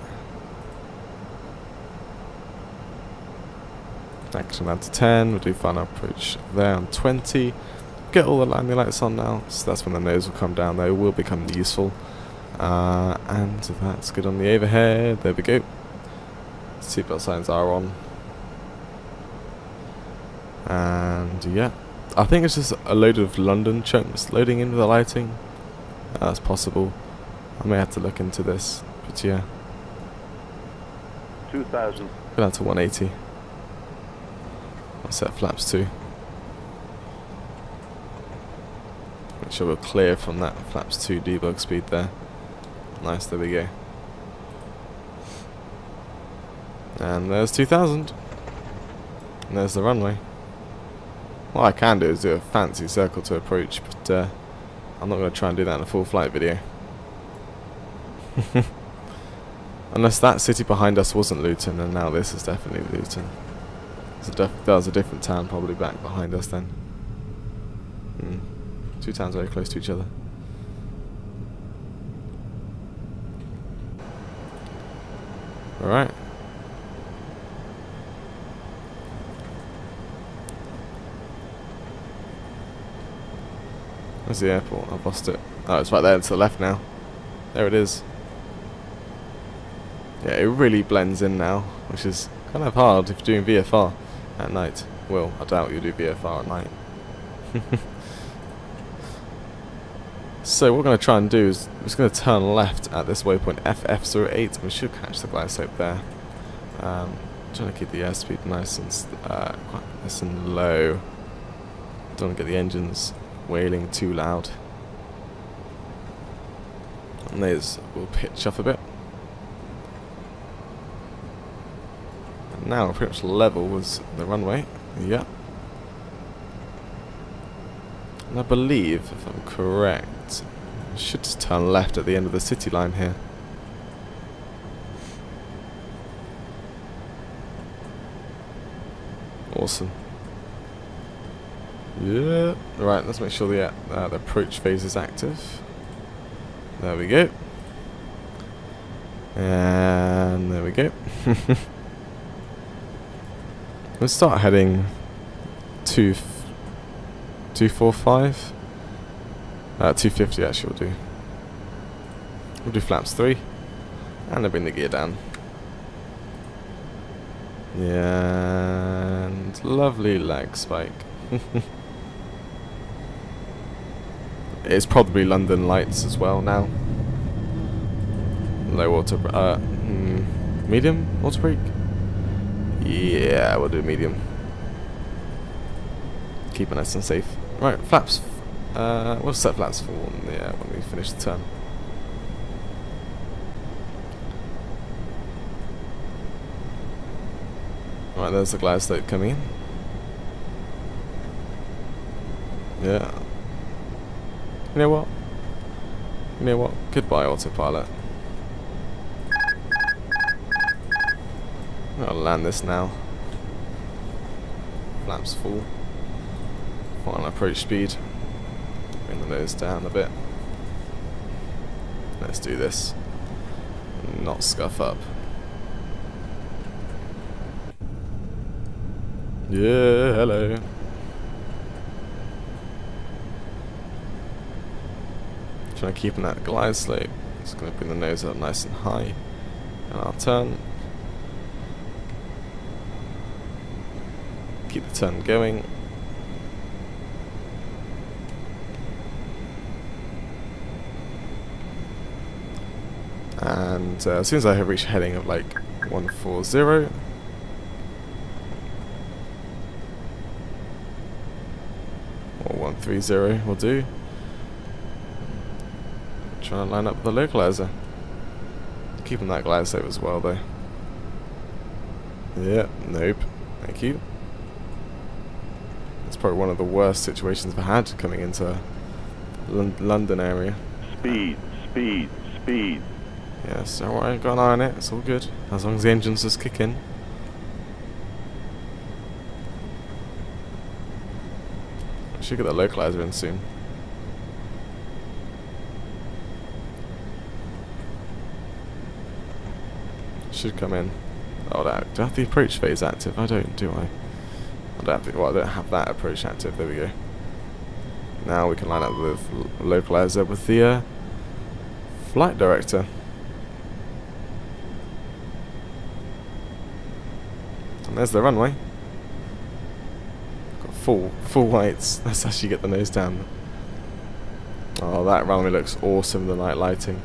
Action down to 10. We'll do final approach there on 20. Get all the landing lights on now, so that's when the nose will come down. They will become useful. And that's good on the overhead. There we go. Seatbelt signs are on. And yeah, I think it's just a load of London chunks loading into the lighting. That's possible. I may have to look into this, but yeah. 2000. Go down to 180. I'll set flaps 2. Make sure we're clear from that flaps 2 debug speed there. Nice, there we go. And there's 2000. And there's the runway. What I can do is do a fancy circle to approach, but I'm not going to try and do that in a full flight video. Unless that city behind us wasn't Luton, and now this is definitely Luton. That was a different town probably back behind us then. Two towns very close to each other. Alright. Where's the airport? I've lost it. Oh, it's right there to the left now. There it is. Yeah, it really blends in now, which is kind of hard if you're doing VFR at night. Well, I doubt you'll do VFR at night. So what we're going to try and do is we're just going to turn left at this waypoint FF08, and we should catch the glide slope there. Trying to keep the airspeed nice and low. Don't want to get the engines wailing too loud. And those will pitch up a bit. And now we're pretty much level with the runway. Yeah. And I believe, if I'm correct, I should just turn left at the end of the city line here. Awesome. Yeah. Right, let's make sure the approach phase is active. There we go. And there we go. Let's start heading 245. 250 actually will do. We'll do flaps 3. And then bring the gear down. Yeah, and lovely lag spike. It's probably London lights as well now. Low water, medium water brake? Yeah, we'll do medium. Keep it nice and safe. Right, flaps. We'll set flaps for when we finish the turn. Right, there's the glide slope coming in. Yeah. You know what? You know what? Goodbye, autopilot. I'm gonna land this now. Flaps full. Final approach speed. Bring the nose down a bit. Let's do this. Not scuff up. Yeah, hello. Trying to keep in that glide slope. Just going to bring the nose up nice and high. And I'll turn. Keep the turn going. And as soon as I reach a heading of like 140, or 130 will do, Trying to line up the localizer. Keeping that glide safe as well though. Yeah, nope. Thank you. It's probably one of the worst situations I've had coming into London area. Speed, speed, speed. Yes, alright, got an eye on it, it's all good. As long as the engines just kick in. I should get the localizer in soon. Should come in. Oh, do I have the approach phase active? I don't, do I? I don't have I don't have that approach active. There we go. Now we can line up with localizer with the flight director. And there's the runway. Got full whites. Let's actually get the nose down. Oh, that runway looks awesome. The night lighting.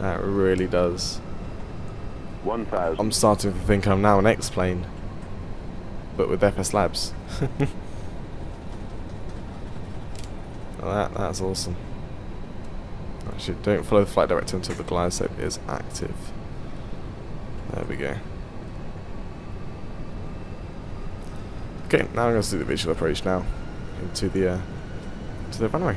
That really does. 1,000. I'm starting to think I'm now an X-plane, but with FSLabs. Oh, that's awesome. Actually, don't follow the flight director until the glide slope is active. There we go. Okay, now I'm going to do the visual approach now into the runway.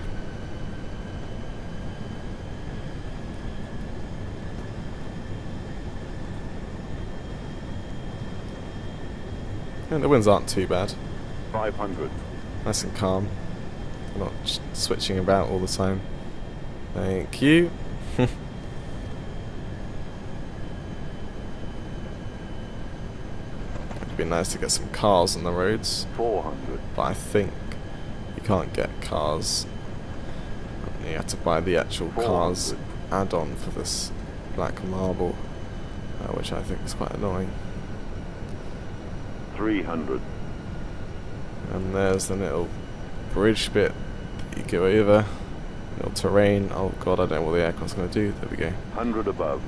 And the winds aren't too bad. 500. Nice and calm. I'm not switching about all the time. Thank you. It'd be nice to get some cars on the roads. 400. But I think you can't get cars. You have to buy the actual cars add-on for this black marble, which I think is quite annoying. 300. And there's the little bridge bit that you go over. Little terrain. Oh god, I don't know what the aircraft's going to do. There we go. 100 above.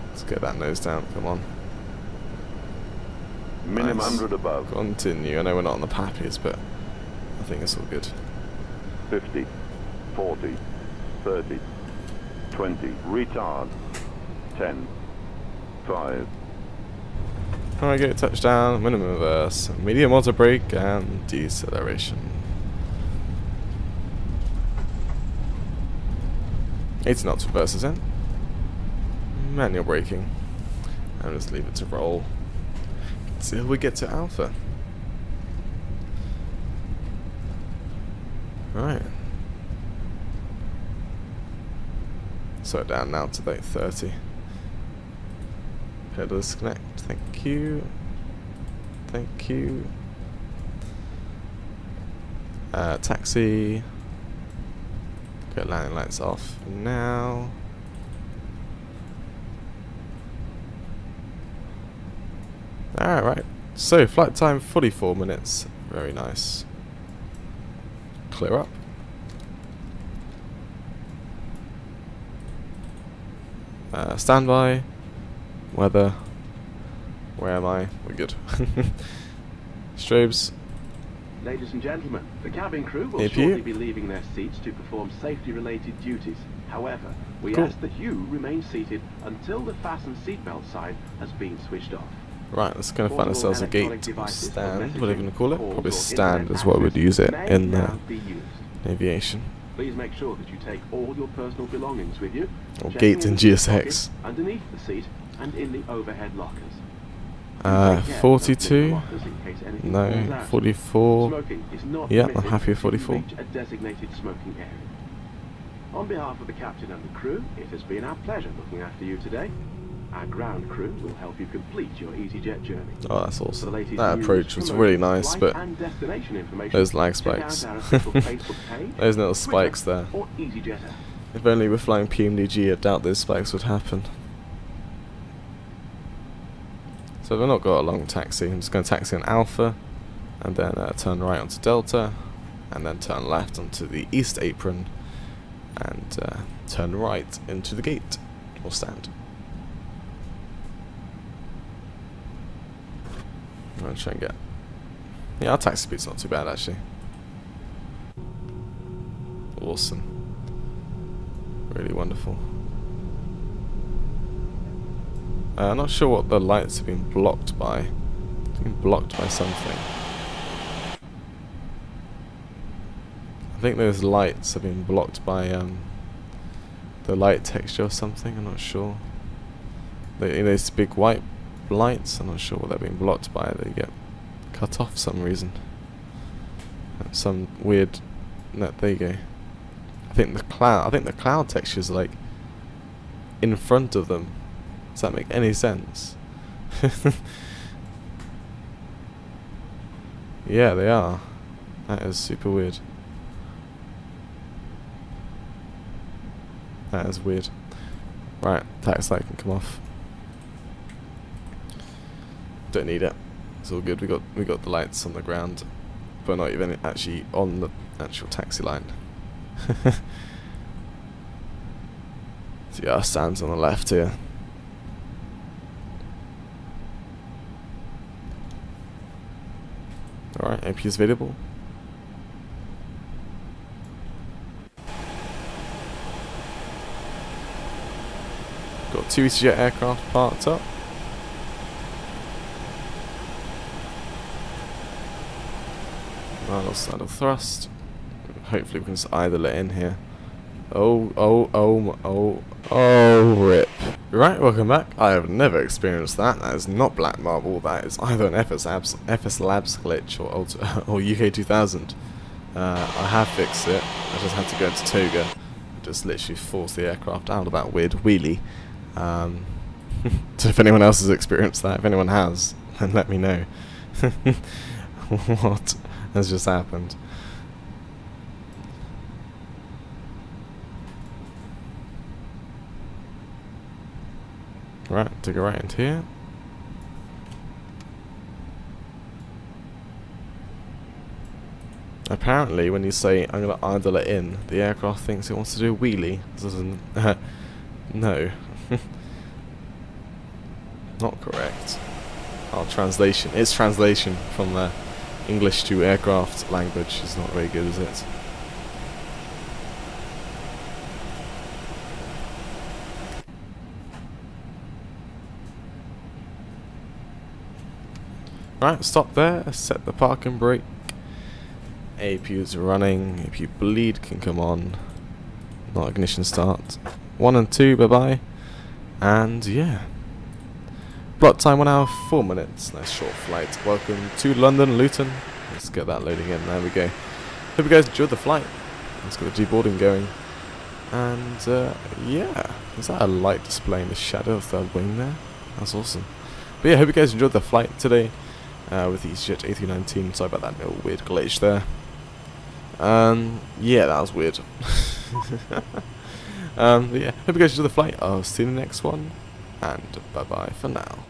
Let's get that nose down. Come on. Minimum Nice. 100 above. Continue. I know we're not on the pappies, but I think it's all good. 50. 40. 30. 20. Retard. 10. 5. Alright, go touchdown, minimum reverse, medium auto brake, and deceleration. 80 knots reverses in. Manual braking. And just leave it to roll until we get to alpha. Right. Slow it down now to about 30. Pedal disconnect. Thank you. Thank you. Taxi. Get landing lights off now. Alright, right. So, flight time 44 minutes. Very nice. Clear up. Standby. Weather. Where am I? We're good. Strobes. Ladies and gentlemen, the cabin crew will shortly be leaving their seats to perform safety-related duties. However, we ask that you remain seated until the fasten seatbelt sign has been switched off. Right, let's go and find ourselves a gate stand, whatever you want to call it. Probably stand is what we'd use it in aviation. Please make sure that you take all your personal belongings with you. Or gate in GSX. Underneath the seat and in the overhead lockers. 42? No, 44. Yeah, I'm happy with 44. A designated smoking area. On behalf of the captain and the crew, it has been our pleasure looking after you today. Our ground crew will help you complete your easyJet journey. Oh, that's awesome. That approach was really nice, but those lag spikes. Those little spikes there. If only we're flying PMDG, I doubt those spikes would happen. So we've not got a long taxi. I'm just going to taxi on Alpha, and then turn right onto Delta, and then turn left onto the east apron, and turn right into the gate, or stand. I'm going to try and get... Yeah, our taxi speed's not too bad, actually. Awesome. Really wonderful. I'm not sure what the lights have been blocked by. It's been blocked by something. I think those lights have been blocked by the light texture or something. I'm not sure. Those big white lights. I'm not sure what they're being blocked by. They get cut off for some reason. Some weird. No, there you go. I think the cloud textures are like in front of them. Does that make any sense? Yeah, they are. That is super weird. That is weird. Right, tax light can come off. Don't need it. It's all good. We got the lights on the ground, but not even actually on the actual taxi line. So yeah, our stand's on the left here. Alright, AP is available. Got 2 easyJet aircraft parked up. Side of thrust. Hopefully we can just idle it in here. Oh, rip. Right, welcome back. I have never experienced that. That is not black marble. That is either an FSLabs glitch or UK 2000. I have fixed it. I just had to go into Toga. Just literally force the aircraft out of that weird wheelie. So if anyone else has experienced that, if anyone has, then let me know. What has just happened? Right, to go right into here. Apparently, when you say I'm gonna idle it in, the aircraft thinks it wants to do a wheelie. This doesn't. No. Not correct. Oh, translation. Its translation from the English to aircraft language is not very good, is it? Right, stop there, set the parking brake. APU's running, APU bleed can come on. Not ignition start. 1 and 2, bye bye. And yeah. Block time 1 hour 4 minutes. Nice short flight. Welcome to London Luton. Let's get that loading in. There we go. Hope you guys enjoyed the flight. Let's get the deboarding going. And yeah. Is that a light displaying the shadow of the wing there? That's awesome. But yeah, hope you guys enjoyed the flight today. With the easyJet A319. Sorry about that little weird glitch there. Yeah, that was weird. But yeah, hope you guys enjoyed the flight. I'll see you in the next one. And bye bye for now.